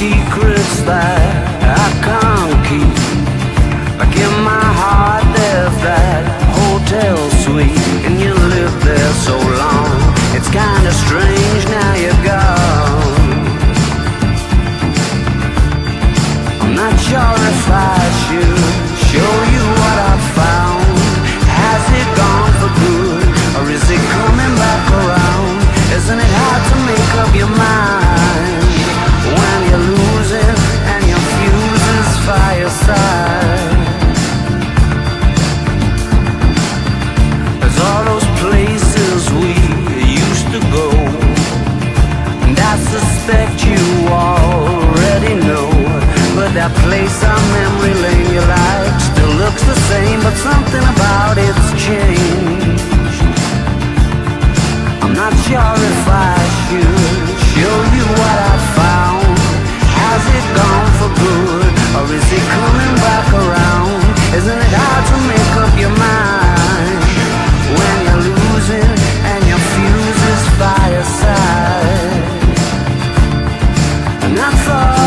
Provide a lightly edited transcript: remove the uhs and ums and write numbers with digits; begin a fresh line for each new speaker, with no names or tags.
secrets that I can't keep. Like in my heart there's that hotel suite, and you lived there so long. It's kinda strange now you're gone. I'm not sure if I should show you what I found. Has it gone for good, or is it coming back around? Isn't it hard to make up your mind when you're losing and your fuse is fireside? There's all those places we used to go, and I suspect you already know. But that place on memory lane you like still looks the same, but something about it's changed. I'm not sure if I should show you what I found. Has it gone for good, or is it coming back around? Isn't it hard to make up your mind when you're losing and your fuse is fireside? And I thought